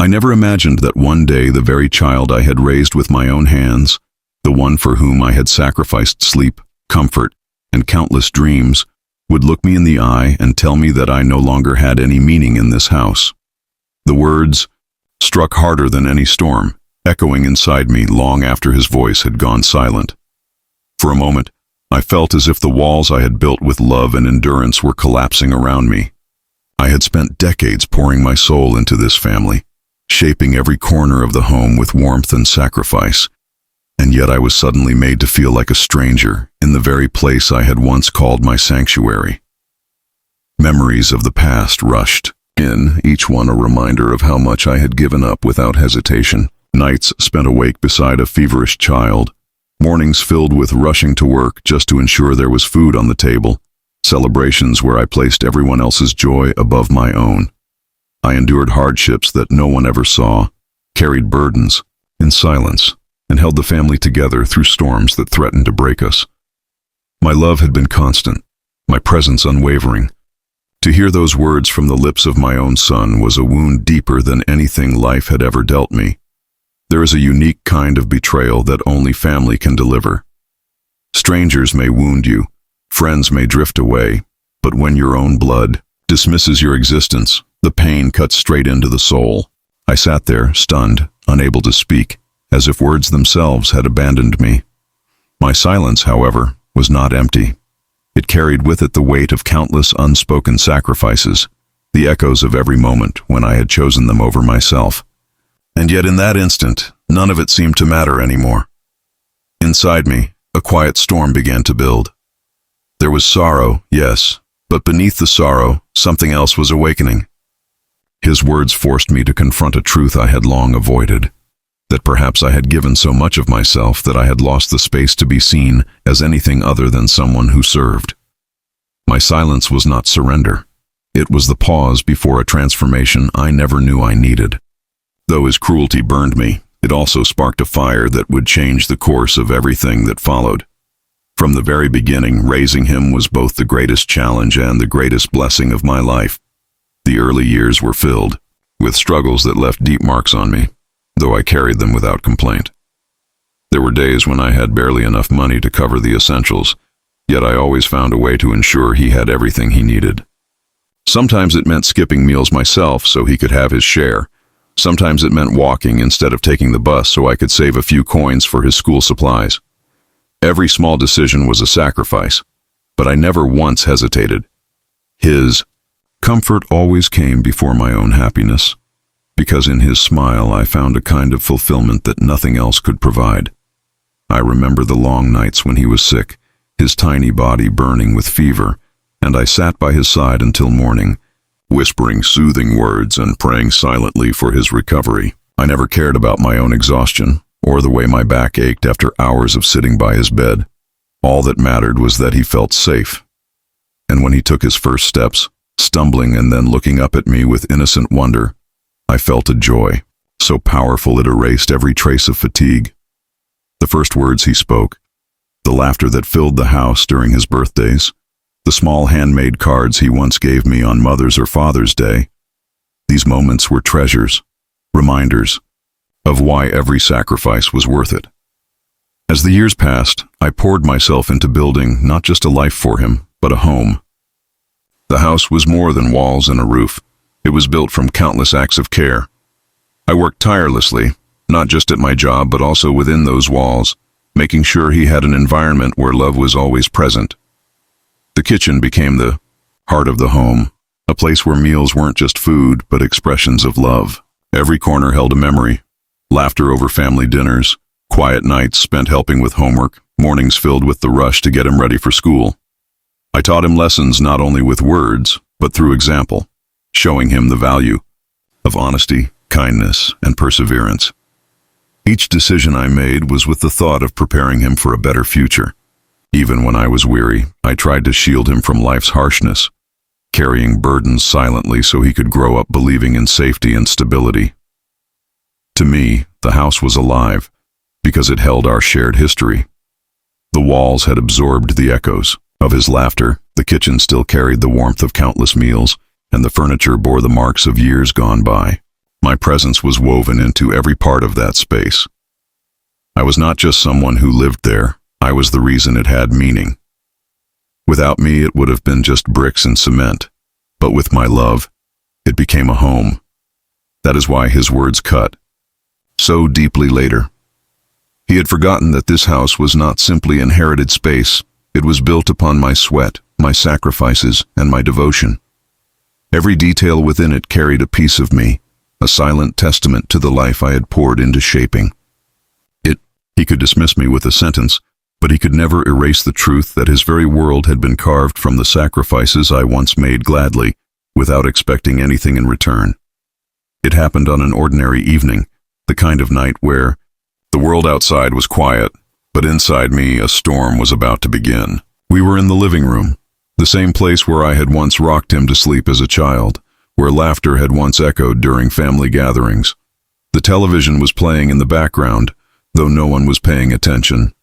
I never imagined that one day the very child I had raised with my own hands, the one for whom I had sacrificed sleep, comfort, and countless dreams, would look me in the eye and tell me that I no longer had any meaning in this house. The words struck harder than any storm, echoing inside me long after his voice had gone silent. For a moment, I felt as if the walls I had built with love and endurance were collapsing around me. I had spent decades pouring my soul into this family, shaping every corner of the home with warmth and sacrifice, and yet I was suddenly made to feel like a stranger in the very place I had once called my sanctuary. Memories of the past rushed in, each one a reminder of how much I had given up without hesitation. Nights spent awake beside a feverish child, mornings filled with rushing to work just to ensure there was food on the table, celebrations where I placed everyone else's joy above my own. I endured hardships that no one ever saw, carried burdens in silence, and held the family together through storms that threatened to break us. My love had been constant, my presence unwavering. To hear those words from the lips of my own son was a wound deeper than anything life had ever dealt me. There is a unique kind of betrayal that only family can deliver. Strangers may wound you, friends may drift away, but when your own blood dismisses your existence, the pain cuts straight into the soul. I sat there, stunned, unable to speak, as if words themselves had abandoned me. My silence, however, was not empty. It carried with it the weight of countless unspoken sacrifices, the echoes of every moment when I had chosen them over myself. And yet in that instant, none of it seemed to matter anymore. Inside me, a quiet storm began to build. There was sorrow, yes, but beneath the sorrow, something else was awakening. His words forced me to confront a truth I had long avoided, that perhaps I had given so much of myself that I had lost the space to be seen as anything other than someone who served. My silence was not surrender. It was the pause before a transformation I never knew I needed. Though his cruelty burned me, it also sparked a fire that would change the course of everything that followed. From the very beginning, raising him was both the greatest challenge and the greatest blessing of my life. The early years were filled with struggles that left deep marks on me, though I carried them without complaint. There were days when I had barely enough money to cover the essentials, yet I always found a way to ensure he had everything he needed. Sometimes it meant skipping meals myself so he could have his share. Sometimes it meant walking instead of taking the bus so I could save a few coins for his school supplies. Every small decision was a sacrifice, but I never once hesitated. His comfort always came before my own happiness, because in his smile I found a kind of fulfillment that nothing else could provide. I remember the long nights when he was sick, his tiny body burning with fever, and I sat by his side until morning, whispering soothing words and praying silently for his recovery. I never cared about my own exhaustion, or the way my back ached after hours of sitting by his bed. All that mattered was that he felt safe. And when he took his first steps, stumbling and then looking up at me with innocent wonder, I felt a joy, so powerful it erased every trace of fatigue. The first words he spoke, the laughter that filled the house during his birthdays, the small handmade cards he once gave me on Mother's or Father's Day. These moments were treasures, reminders of why every sacrifice was worth it. As the years passed, I poured myself into building not just a life for him, but a home. The house was more than walls and a roof. It was built from countless acts of care. I worked tirelessly, not just at my job, but also within those walls, making sure he had an environment where love was always present. The kitchen became the heart of the home, a place where meals weren't just food, but expressions of love. Every corner held a memory. Laughter over family dinners, quiet nights spent helping with homework, mornings filled with the rush to get him ready for school. I taught him lessons not only with words, but through example, showing him the value of honesty, kindness, and perseverance. Each decision I made was with the thought of preparing him for a better future. Even when I was weary, I tried to shield him from life's harshness, carrying burdens silently so he could grow up believing in safety and stability. To me, the house was alive because it held our shared history. The walls had absorbed the echoes of his laughter, the kitchen still carried the warmth of countless meals, and the furniture bore the marks of years gone by. My presence was woven into every part of that space. I was not just someone who lived there, I was the reason it had meaning. Without me, it would have been just bricks and cement, but with my love, it became a home. That is why his words cut so deeply later. He had forgotten that this house was not simply inherited space, it was built upon my sweat, my sacrifices, and my devotion. Every detail within it carried a piece of me, a silent testament to the life I had poured into shaping. He could dismiss me with a sentence, but he could never erase the truth that his very world had been carved from the sacrifices I once made gladly, without expecting anything in return. It happened on an ordinary evening, the kind of night where the world outside was quiet, but inside me a storm was about to begin. We were in the living room, the same place where I had once rocked him to sleep as a child, where laughter had once echoed during family gatherings. The television was playing in the background, though no one was paying attention.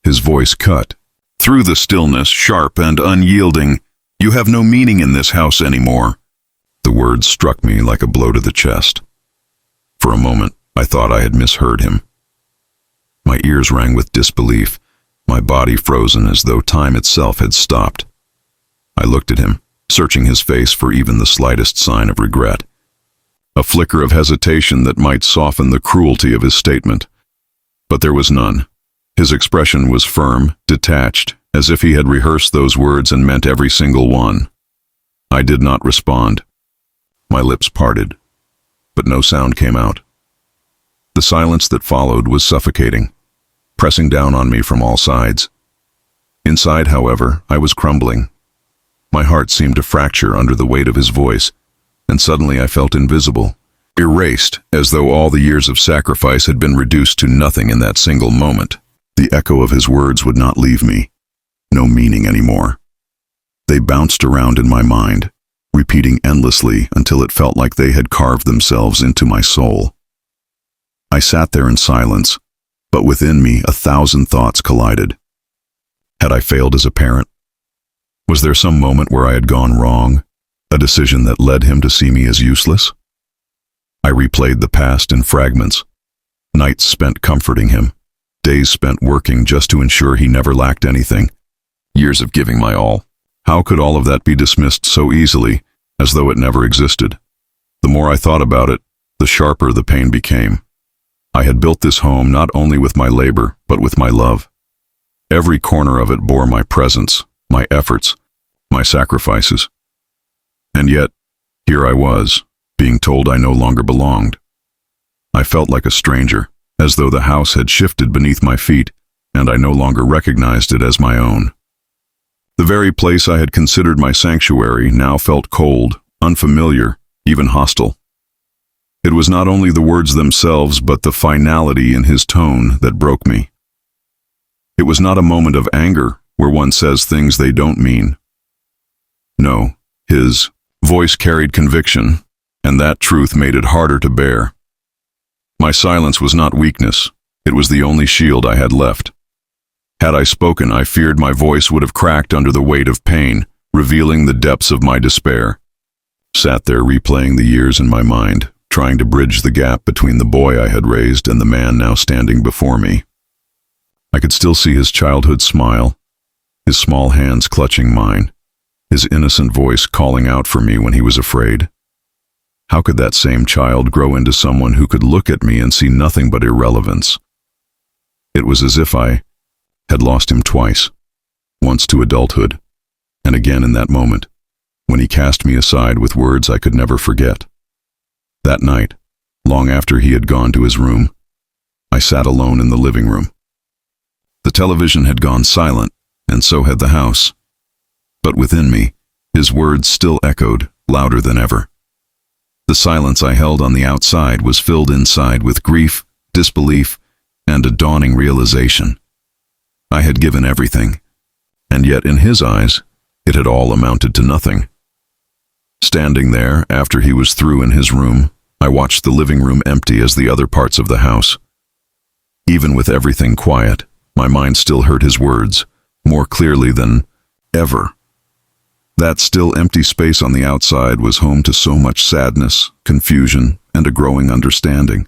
His voice cut through the stillness, sharp and unyielding. "You have no meaning in this house anymore." The words struck me like a blow to the chest. For a moment, I thought I had misheard him. My ears rang with disbelief, my body frozen as though time itself had stopped. I looked at him, searching his face for even the slightest sign of regret. A flicker of hesitation that might soften the cruelty of his statement. But there was none. His expression was firm, detached, as if he had rehearsed those words and meant every single one. I did not respond. My lips parted, but no sound came out. The silence that followed was suffocating, pressing down on me from all sides. Inside, however, I was crumbling. My heart seemed to fracture under the weight of his voice, and suddenly I felt invisible. Erased, as though all the years of sacrifice had been reduced to nothing in that single moment. The echo of his words would not leave me. No meaning anymore. They bounced around in my mind, repeating endlessly until it felt like they had carved themselves into my soul. I sat there in silence, but within me 1,000 thoughts collided. Had I failed as a parent? Was there some moment where I had gone wrong, a decision that led him to see me as useless? I replayed the past in fragments, nights spent comforting him, days spent working just to ensure he never lacked anything, years of giving my all. How could all of that be dismissed so easily, as though it never existed? The more I thought about it, the sharper the pain became. I had built this home not only with my labor, but with my love. Every corner of it bore my presence, my efforts, my sacrifices. And yet, here I was, being told I no longer belonged. I felt like a stranger, as though the house had shifted beneath my feet, and I no longer recognized it as my own. The very place I had considered my sanctuary now felt cold, unfamiliar, even hostile. It was not only the words themselves, but the finality in his tone that broke me. It was not a moment of anger, where one says things they don't mean. No, his voice carried conviction, and that truth made it harder to bear. My silence was not weakness, it was the only shield I had left. Had I spoken, I feared my voice would have cracked under the weight of pain, revealing the depths of my despair. Sat there replaying the years in my mind, trying to bridge the gap between the boy I had raised and the man now standing before me. I could still see his childhood smile, his small hands clutching mine, his innocent voice calling out for me when he was afraid. How could that same child grow into someone who could look at me and see nothing but irrelevance? It was as if I had lost him twice, once to adulthood, and again in that moment, when he cast me aside with words I could never forget. That night, long after he had gone to his room, I sat alone in the living room. The television had gone silent, and so had the house. But within me, his words still echoed, louder than ever. The silence I held on the outside was filled inside with grief, disbelief, and a dawning realization. I had given everything, and yet in his eyes, it had all amounted to nothing. Standing there, after he was through in his room, I watched the living room empty as the other parts of the house. Even with everything quiet, my mind still heard his words, more clearly than ever. That still empty space on the outside was home to so much sadness, confusion, and a growing understanding.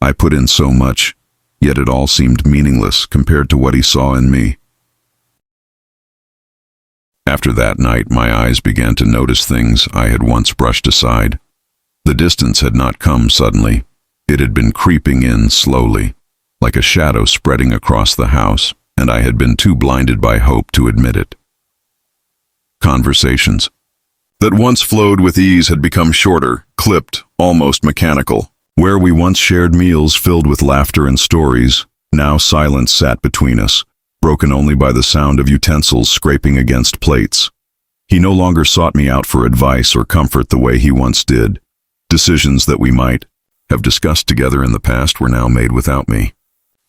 I put in so much, yet it all seemed meaningless compared to what he saw in me. After that night, my eyes began to notice things I had once brushed aside. The distance had not come suddenly. It had been creeping in slowly, like a shadow spreading across the house, and I had been too blinded by hope to admit it. Conversations that once flowed with ease had become shorter, clipped, almost mechanical. Where we once shared meals filled with laughter and stories, now silence sat between us, broken only by the sound of utensils scraping against plates. He no longer sought me out for advice or comfort the way he once did. Decisions that we might have discussed together in the past were now made without me,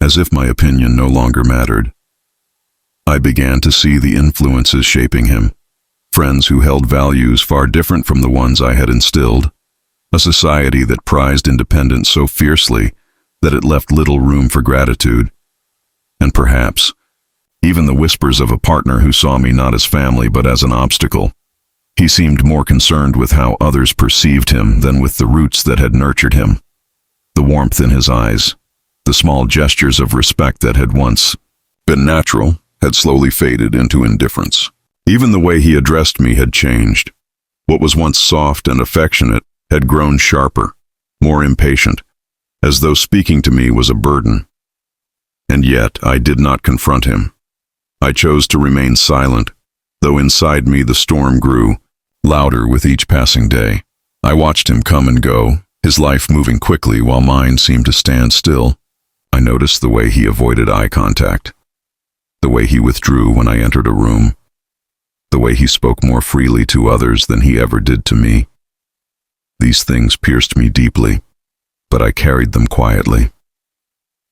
as if my opinion no longer mattered. I began to see the influences shaping him, friends who held values far different from the ones I had instilled, a society that prized independence so fiercely that it left little room for gratitude, and perhaps even the whispers of a partner who saw me not as family but as an obstacle. He seemed more concerned with how others perceived him than with the roots that had nurtured him. The warmth in his eyes, the small gestures of respect that had once been natural, had slowly faded into indifference. Even the way he addressed me had changed. What was once soft and affectionate had grown sharper, more impatient, as though speaking to me was a burden. And yet I did not confront him. I chose to remain silent, though inside me the storm grew, louder with each passing day. I watched him come and go, his life moving quickly while mine seemed to stand still. I noticed the way he avoided eye contact, the way he withdrew when I entered a room, the way he spoke more freely to others than he ever did to me. These things pierced me deeply, but I carried them quietly.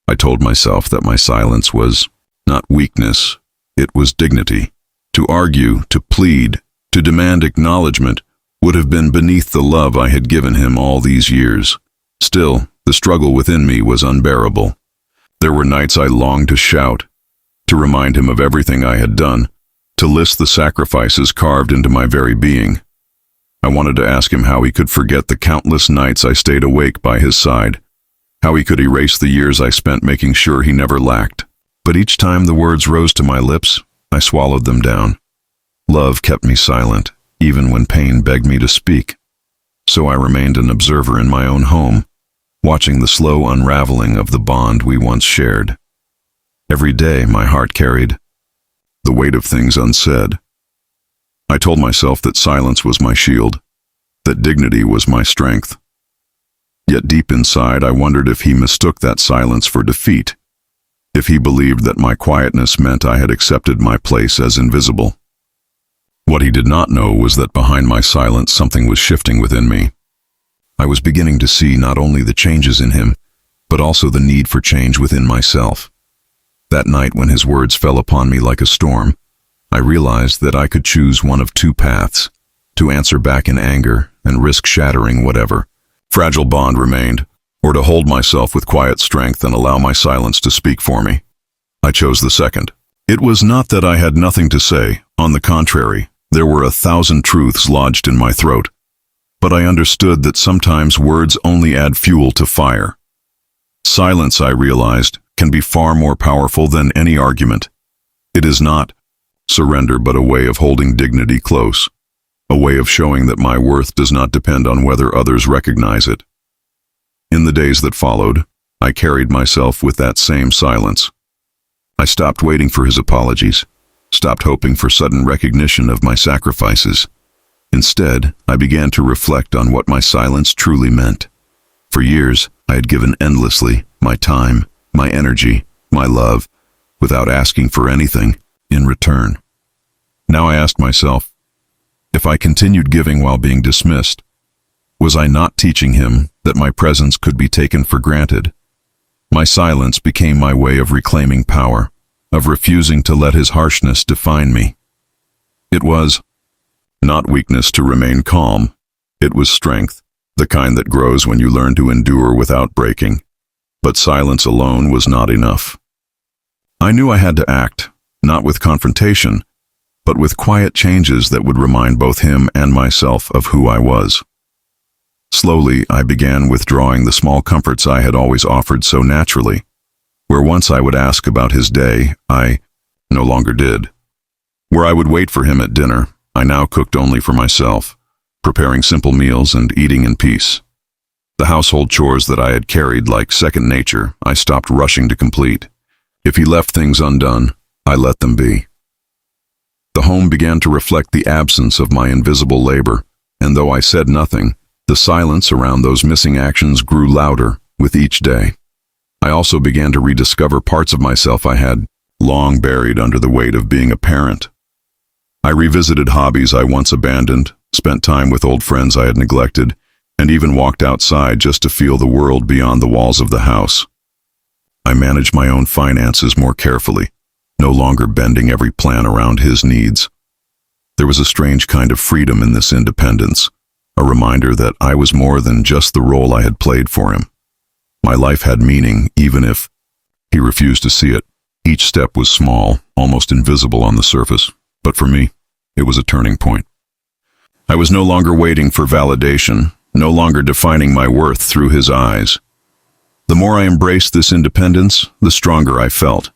I told myself that my silence was not weakness, it was dignity. To argue, to plead, to demand acknowledgement would have been beneath the love I had given him all these years. Still, the struggle within me was unbearable. There were nights I longed to shout, to remind him of everything I had done, to list the sacrifices carved into my very being. I wanted to ask him how he could forget the countless nights I stayed awake by his side, how he could erase the years I spent making sure he never lacked. But each time the words rose to my lips, I swallowed them down. Love kept me silent, even when pain begged me to speak. So I remained an observer in my own home, watching the slow unraveling of the bond we once shared. Every day my heart carried the weight of things unsaid. I told myself that silence was my shield, that dignity was my strength. Yet deep inside I wondered if he mistook that silence for defeat, if he believed that my quietness meant I had accepted my place as invisible. What he did not know was that behind my silence something was shifting within me. I was beginning to see not only the changes in him, but also the need for change within myself. That night when his words fell upon me like a storm, I realized that I could choose one of two paths: to answer back in anger and risk shattering whatever fragile bond remained, or to hold myself with quiet strength and allow my silence to speak for me. I chose the second. It was not that I had nothing to say. On the contrary, there were 1,000 truths lodged in my throat. But I understood that sometimes words only add fuel to fire. Silence, I realized, can be far more powerful than any argument. It is not surrender, but a way of holding dignity close, a way of showing that my worth does not depend on whether others recognize it. In the days that followed, I carried myself with that same silence. I stopped waiting for his apologies, stopped hoping for sudden recognition of my sacrifices. Instead, I began to reflect on what my silence truly meant. For years, I had given endlessly, my time, my energy, my love, without asking for anything in return. Now I asked myself, if I continued giving while being dismissed, was I not teaching him that my presence could be taken for granted? My silence became my way of reclaiming power, of refusing to let his harshness define me. It was not weakness to remain calm. It was strength, the kind that grows when you learn to endure without breaking. But silence alone was not enough. I knew I had to act, not with confrontation, but with quiet changes that would remind both him and myself of who I was. Slowly, I began withdrawing the small comforts I had always offered so naturally. Where once I would ask about his day, I no longer did. Where I would wait for him at dinner, I now cooked only for myself, preparing simple meals and eating in peace. The household chores that I had carried like second nature, I stopped rushing to complete. If he left things undone, I let them be. The home began to reflect the absence of my invisible labor, and though I said nothing, the silence around those missing actions grew louder with each day. I also began to rediscover parts of myself I had long buried under the weight of being a parent. I revisited hobbies I once abandoned, spent time with old friends I had neglected, and even walked outside just to feel the world beyond the walls of the house. I managed my own finances more carefully, no longer bending every plan around his needs. There was a strange kind of freedom in this independence, a reminder that I was more than just the role I had played for him. My life had meaning, even if he refused to see it. Each step was small, almost invisible on the surface, but for me, it was a turning point. I was no longer waiting for validation, no longer defining my worth through his eyes. The more I embraced this independence, the stronger I felt.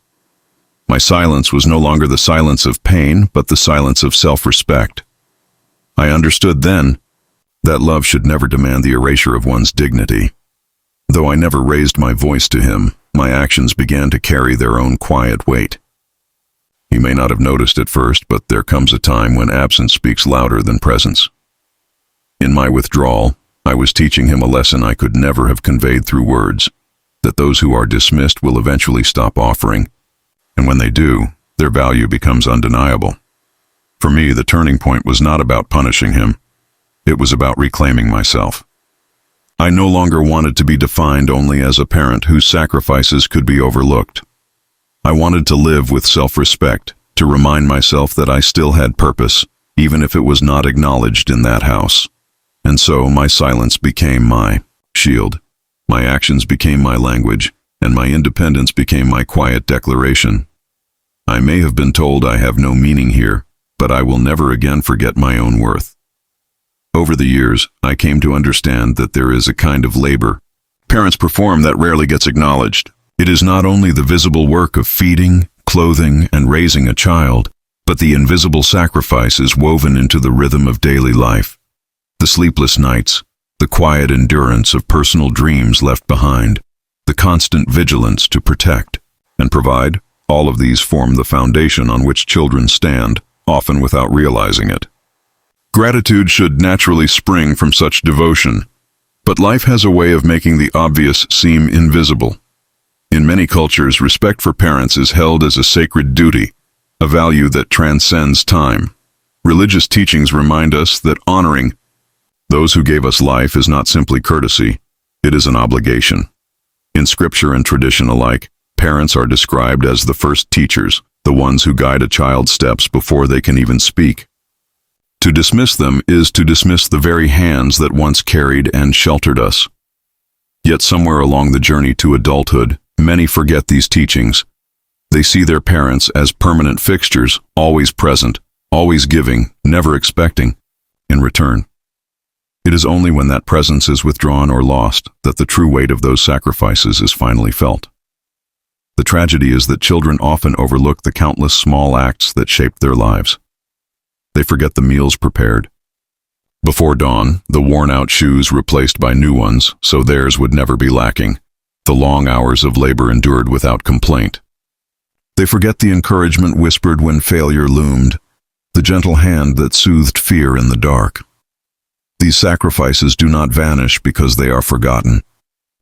My silence was no longer the silence of pain, but the silence of self-respect. I understood then that love should never demand the erasure of one's dignity. Though I never raised my voice to him, my actions began to carry their own quiet weight. He may not have noticed at first, but there comes a time when absence speaks louder than presence. In my withdrawal, I was teaching him a lesson I could never have conveyed through words, that those who are dismissed will eventually stop offering, and when they do, their value becomes undeniable. For me, the turning point was not about punishing him. It was about reclaiming myself. I no longer wanted to be defined only as a parent whose sacrifices could be overlooked. I wanted to live with self-respect, to remind myself that I still had purpose, even if it was not acknowledged in that house. And so my silence became my shield, my actions became my language, and my independence became my quiet declaration. I may have been told I have no meaning here, but I will never again forget my own worth. Over the years, I came to understand that there is a kind of labor parents perform that rarely gets acknowledged. It is not only the visible work of feeding, clothing, and raising a child, but the invisible sacrifices woven into the rhythm of daily life. The sleepless nights, the quiet endurance of personal dreams left behind, the constant vigilance to protect and provide, all of these form the foundation on which children stand, often without realizing it. Gratitude should naturally spring from such devotion, but life has a way of making the obvious seem invisible. In many cultures, respect for parents is held as a sacred duty, a value that transcends time. Religious teachings remind us that honoring those who gave us life is not simply courtesy, it is an obligation. In scripture and tradition alike, parents are described as the first teachers, the ones who guide a child's steps before they can even speak. To dismiss them is to dismiss the very hands that once carried and sheltered us. Yet somewhere along the journey to adulthood, many forget these teachings. They see their parents as permanent fixtures, always present, always giving, never expecting, in return. It is only when that presence is withdrawn or lost that the true weight of those sacrifices is finally felt. The tragedy is that children often overlook the countless small acts that shaped their lives. They forget the meals prepared before dawn, the worn-out shoes replaced by new ones, so theirs would never be lacking, the long hours of labor endured without complaint. They forget the encouragement whispered when failure loomed, the gentle hand that soothed fear in the dark. These sacrifices do not vanish because they are forgotten.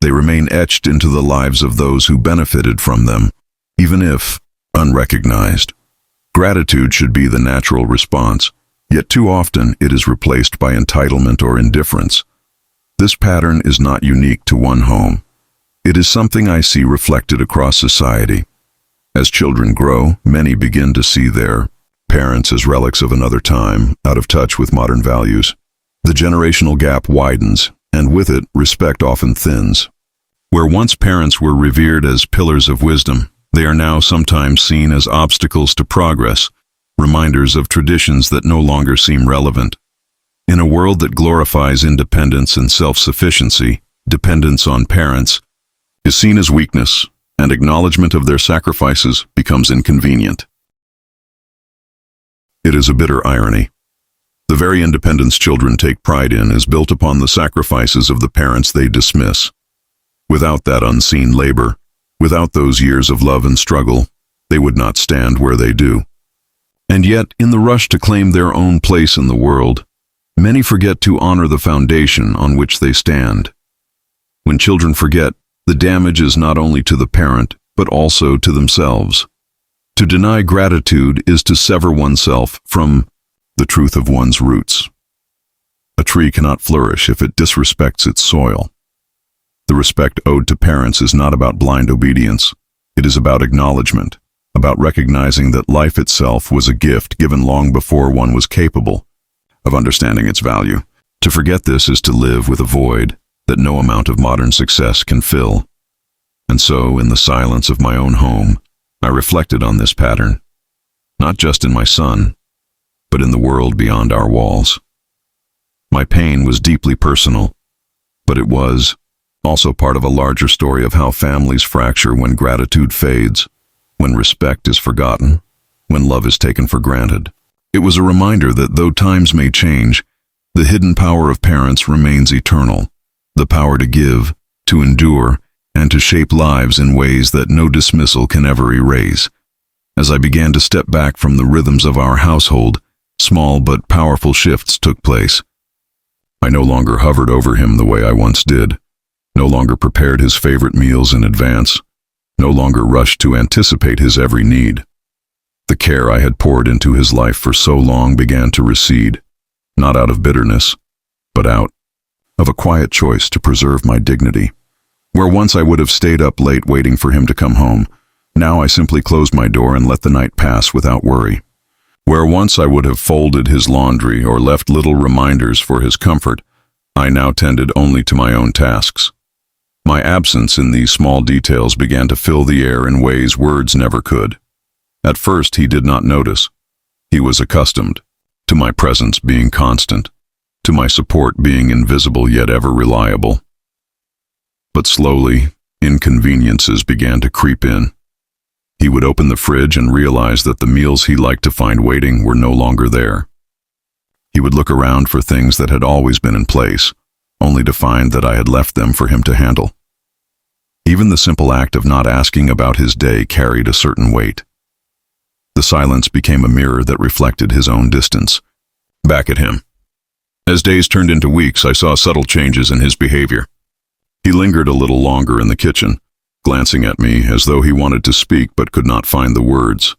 They remain etched into the lives of those who benefited from them, even if unrecognized. Gratitude should be the natural response, yet too often it is replaced by entitlement or indifference. This pattern is not unique to one home. It is something I see reflected across society. As children grow, many begin to see their parents as relics of another time, out of touch with modern values. The generational gap widens, and with it, respect often thins. Where once parents were revered as pillars of wisdom, they are now sometimes seen as obstacles to progress, reminders of traditions that no longer seem relevant. In a world that glorifies independence and self-sufficiency, dependence on parents is seen as weakness, and acknowledgement of their sacrifices becomes inconvenient. It is a bitter irony. The very independence children take pride in is built upon the sacrifices of the parents they dismiss. Without that unseen labor, without those years of love and struggle, they would not stand where they do. And yet, in the rush to claim their own place in the world, many forget to honor the foundation on which they stand. When children forget, the damage is not only to the parent, but also to themselves. To deny gratitude is to sever oneself from the truth of one's roots. A tree cannot flourish if it disrespects its soil. The respect owed to parents is not about blind obedience. It is about acknowledgement, about recognizing that life itself was a gift given long before one was capable of understanding its value. To forget this is to live with a void that no amount of modern success can fill. And so, in the silence of my own home, I reflected on this pattern, not just in my son, but in the world beyond our walls. My pain was deeply personal, but it was also part of a larger story of how families fracture when gratitude fades, when respect is forgotten, when love is taken for granted. It was a reminder that though times may change, the hidden power of parents remains eternal, the power to give, to endure, and to shape lives in ways that no dismissal can ever erase. As I began to step back from the rhythms of our household, small but powerful shifts took place. I no longer hovered over him the way I once did, no longer prepared his favorite meals in advance, no longer rushed to anticipate his every need. The care I had poured into his life for so long began to recede, not out of bitterness, but out of a quiet choice to preserve my dignity. Where once I would have stayed up late waiting for him to come home, now I simply closed my door and let the night pass without worry. Where once I would have folded his laundry or left little reminders for his comfort, I now tended only to my own tasks. My absence in these small details began to fill the air in ways words never could. At first he did not notice. He was accustomed to my presence being constant, to my support being invisible yet ever reliable. But slowly, inconveniences began to creep in. He would open the fridge and realize that the meals he liked to find waiting were no longer there. He would look around for things that had always been in place, only to find that I had left them for him to handle. Even the simple act of not asking about his day carried a certain weight. The silence became a mirror that reflected his own distance back at him. As days turned into weeks, I saw subtle changes in his behavior. He lingered a little longer in the kitchen, glancing at me as though he wanted to speak but could not find the words.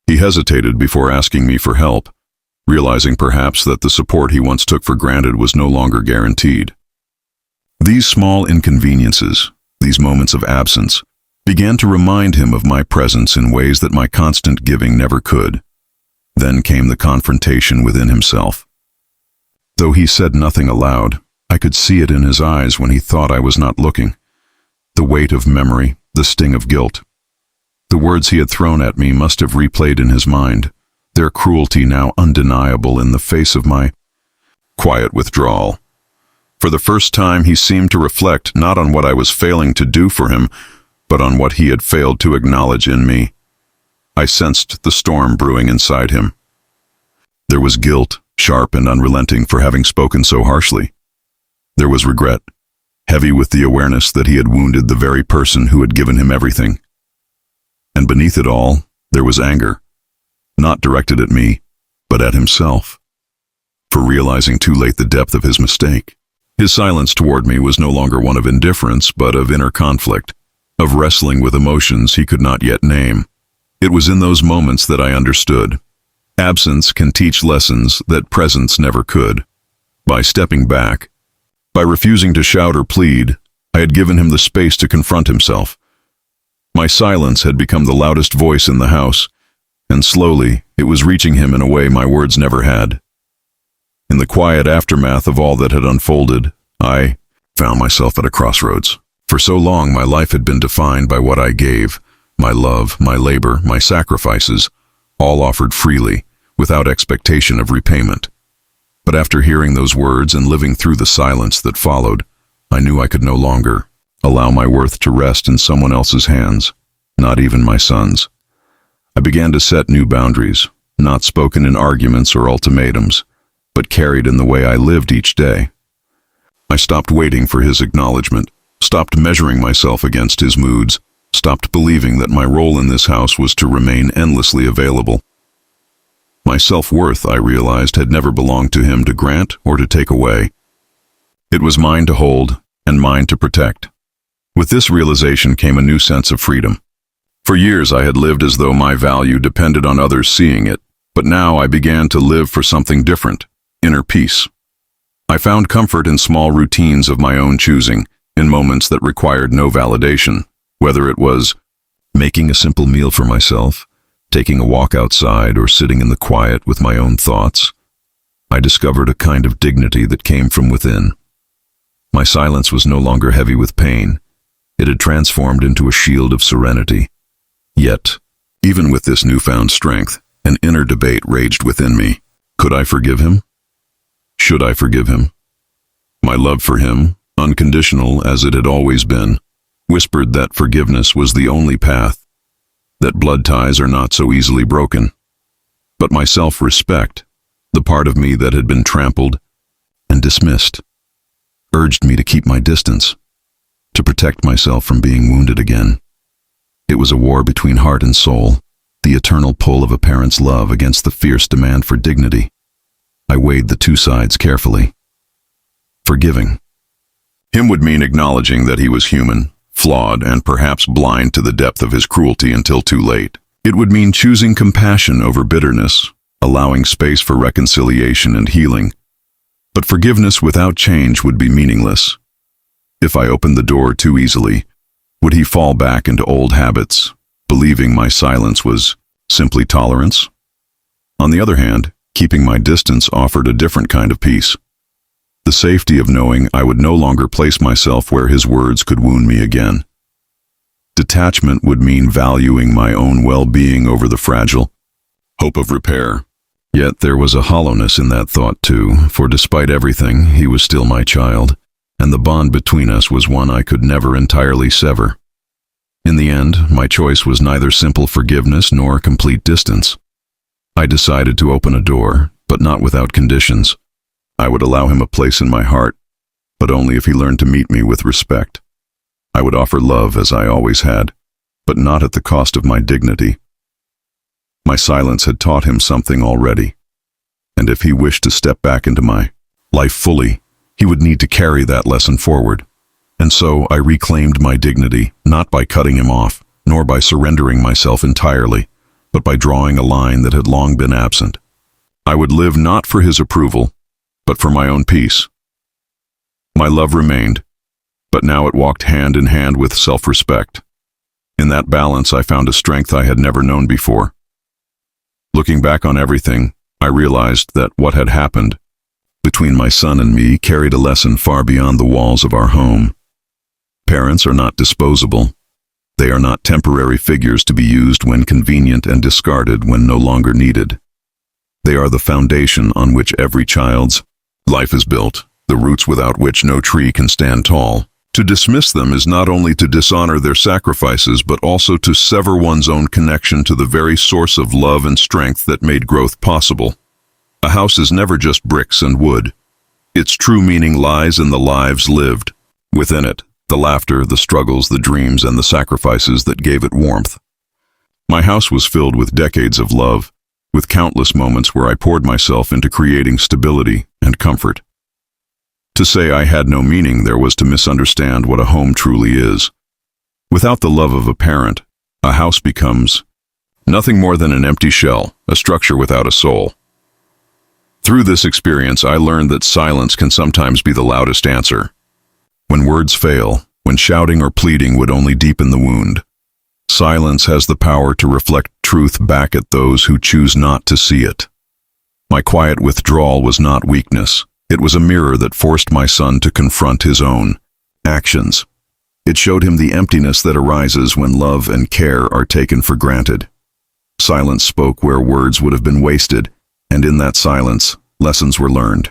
He hesitated before asking me for help, realizing perhaps that the support he once took for granted was no longer guaranteed. These small inconveniences, these moments of absence, began to remind him of my presence in ways that my constant giving never could. Then came the confrontation within himself. Though he said nothing aloud, I could see it in his eyes when he thought I was not looking. The weight of memory, the sting of guilt. The words he had thrown at me must have replayed in his mind, their cruelty now undeniable in the face of my quiet withdrawal. For the first time he seemed to reflect not on what I was failing to do for him, but on what he had failed to acknowledge in me. I sensed the storm brewing inside him. There was guilt, sharp and unrelenting, for having spoken so harshly. There was regret, heavy with the awareness that he had wounded the very person who had given him everything. And beneath it all, there was anger, not directed at me, but at himself, for realizing too late the depth of his mistake. His silence toward me was no longer one of indifference, but of inner conflict, of wrestling with emotions he could not yet name. It was in those moments that I understood. Absence can teach lessons that presence never could. By stepping back, by refusing to shout or plead, I had given him the space to confront himself. My silence had become the loudest voice in the house, and slowly it was reaching him in a way my words never had. In the quiet aftermath of all that had unfolded, I found myself at a crossroads. For so long my life had been defined by what I gave, my love, my labor, my sacrifices, all offered freely, without expectation of repayment. But after hearing those words and living through the silence that followed, I knew I could no longer allow my worth to rest in someone else's hands, not even my son's. I began to set new boundaries, not spoken in arguments or ultimatums, but carried in the way I lived each day. I stopped waiting for his acknowledgement, stopped measuring myself against his moods, stopped believing that my role in this house was to remain endlessly available. My self-worth, I realized, had never belonged to him to grant or to take away. It was mine to hold and mine to protect. With this realization came a new sense of freedom. For years I had lived as though my value depended on others seeing it, but now I began to live for something different, inner peace. I found comfort in small routines of my own choosing, in moments that required no validation, whether it was making a simple meal for myself, taking a walk outside, or sitting in the quiet with my own thoughts. I discovered a kind of dignity that came from within. My silence was no longer heavy with pain. It had transformed into a shield of serenity. Yet, even with this newfound strength, an inner debate raged within me. Could I forgive him? Should I forgive him? My love for him, unconditional as it had always been, whispered that forgiveness was the only path, that blood ties are not so easily broken. But my self-respect, the part of me that had been trampled and dismissed, urged me to keep my distance, to protect myself from being wounded again. It was a war between heart and soul, the eternal pull of a parent's love against the fierce demand for dignity. I weighed the two sides carefully. Forgiving him would mean acknowledging that he was human, flawed, and perhaps blind to the depth of his cruelty until too late. It would mean choosing compassion over bitterness, allowing space for reconciliation and healing. But forgiveness without change would be meaningless. If I opened the door too easily, would he fall back into old habits, believing my silence was simply tolerance? On the other hand, keeping my distance offered a different kind of peace. The safety of knowing I would no longer place myself where his words could wound me again. Detachment would mean valuing my own well-being over the fragile hope of repair. Yet there was a hollowness in that thought too, for despite everything, he was still my child, and the bond between us was one I could never entirely sever. In the end, my choice was neither simple forgiveness nor complete distance. I decided to open a door, but not without conditions. I would allow him a place in my heart, but only if he learned to meet me with respect. I would offer love as I always had, but not at the cost of my dignity. My silence had taught him something already, and if he wished to step back into my life fully, he would need to carry that lesson forward. And so I reclaimed my dignity, not by cutting him off, nor by surrendering myself entirely, but by drawing a line that had long been absent. I would live not for his approval, but for my own peace. My love remained, but now it walked hand in hand with self-respect. In that balance I found a strength I had never known before. Looking back on everything, I realized that what had happened between my son and me carried a lesson far beyond the walls of our home. Parents are not disposable. They are not temporary figures to be used when convenient and discarded when no longer needed. They are the foundation on which every child's life is built, the roots without which no tree can stand tall. To dismiss them is not only to dishonor their sacrifices, but also to sever one's own connection to the very source of love and strength that made growth possible. A house is never just bricks and wood. Its true meaning lies in the lives lived within it, the laughter, the struggles, the dreams, and the sacrifices that gave it warmth. My house was filled with decades of love, with countless moments where I poured myself into creating stability and comfort. To say I had no meaning there was to misunderstand what a home truly is. Without the love of a parent, a house becomes nothing more than an empty shell, a structure without a soul. Through this experience, I learned that silence can sometimes be the loudest answer. When words fail, when shouting or pleading would only deepen the wound, silence has the power to reflect truth back at those who choose not to see it. My quiet withdrawal was not weakness. It was a mirror that forced my son to confront his own actions. It showed him the emptiness that arises when love and care are taken for granted. Silence spoke where words would have been wasted, and in that silence, lessons were learned.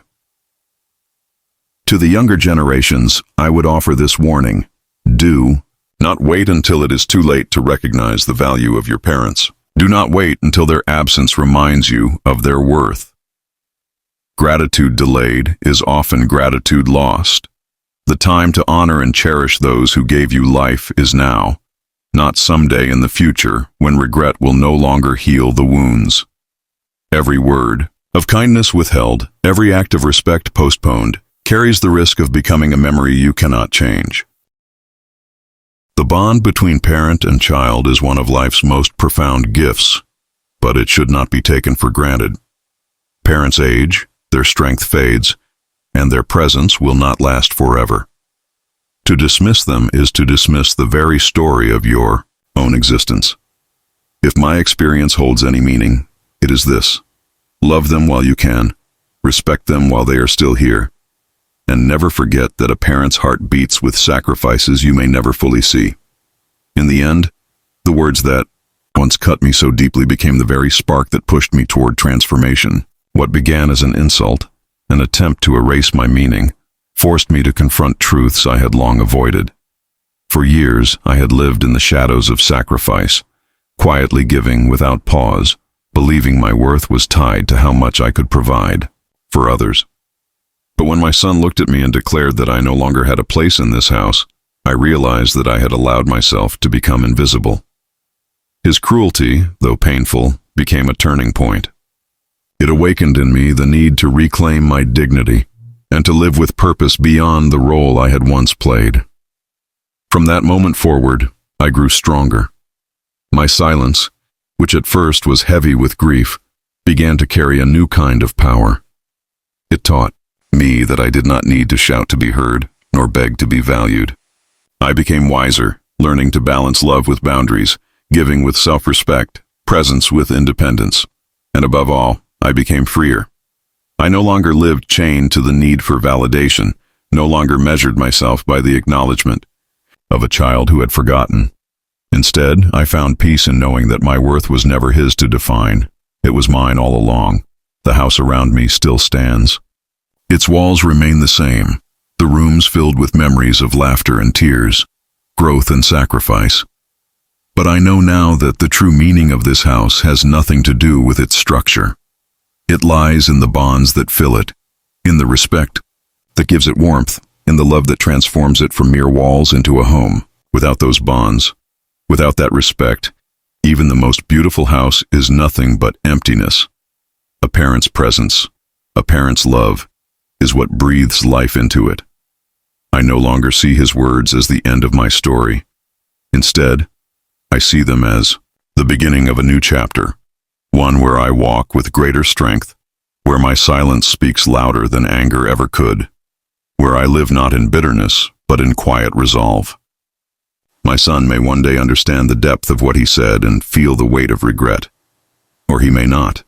To the younger generations, I would offer this warning. Do not wait until it is too late to recognize the value of your parents. Do not wait until their absence reminds you of their worth. Gratitude delayed is often gratitude lost. The time to honor and cherish those who gave you life is now, not someday in the future when regret will no longer heal the wounds. Every word of kindness withheld, every act of respect postponed, carries the risk of becoming a memory you cannot change. The bond between parent and child is one of life's most profound gifts, but it should not be taken for granted. Parents age, their strength fades, and their presence will not last forever. To dismiss them is to dismiss the very story of your own existence. If my experience holds any meaning, it is this: love them while you can, respect them while they are still here, and never forget that a parent's heart beats with sacrifices you may never fully see. In the end, the words that once cut me so deeply became the very spark that pushed me toward transformation. What began as an insult, an attempt to erase my meaning, forced me to confront truths I had long avoided. For years, I had lived in the shadows of sacrifice, quietly giving without pause, believing my worth was tied to how much I could provide for others. But when my son looked at me and declared that I no longer had a place in this house, I realized that I had allowed myself to become invisible. His cruelty, though painful, became a turning point. It awakened in me the need to reclaim my dignity and to live with purpose beyond the role I had once played. From that moment forward, I grew stronger. My silence, which at first was heavy with grief, began to carry a new kind of power. It taught me that I did not need to shout to be heard, nor beg to be valued. I became wiser, learning to balance love with boundaries, giving with self-respect, presence with independence. And above all, I became freer. I no longer lived chained to the need for validation, no longer measured myself by the acknowledgement of a child who had forgotten. Instead, I found peace in knowing that my worth was never his to define. It was mine all along. The house around me still stands. Its walls remain the same, the rooms filled with memories of laughter and tears, growth and sacrifice. But I know now that the true meaning of this house has nothing to do with its structure. It lies in the bonds that fill it, in the respect that gives it warmth, in the love that transforms it from mere walls into a home. Without those bonds, without that respect, even the most beautiful house is nothing but emptiness. A parent's presence, a parent's love, is what breathes life into it. I no longer see his words as the end of my story. Instead, I see them as the beginning of a new chapter, one where I walk with greater strength, where my silence speaks louder than anger ever could, where I live not in bitterness, but in quiet resolve. My son may one day understand the depth of what he said and feel the weight of regret, or he may not.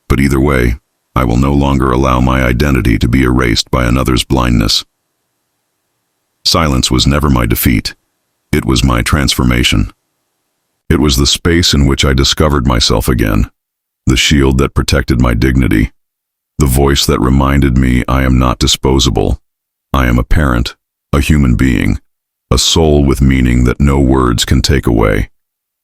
But either way, I will no longer allow my identity to be erased by another's blindness. Silence was never my defeat. It was my transformation. It was the space in which I discovered myself again, the shield that protected my dignity, the voice that reminded me I am not disposable. I am a parent, a human being, a soul with meaning that no words can take away.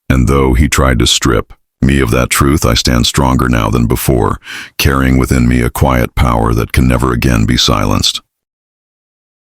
And though he tried to strip me of that truth, I stand stronger now than before, carrying within me a quiet power that can never again be silenced.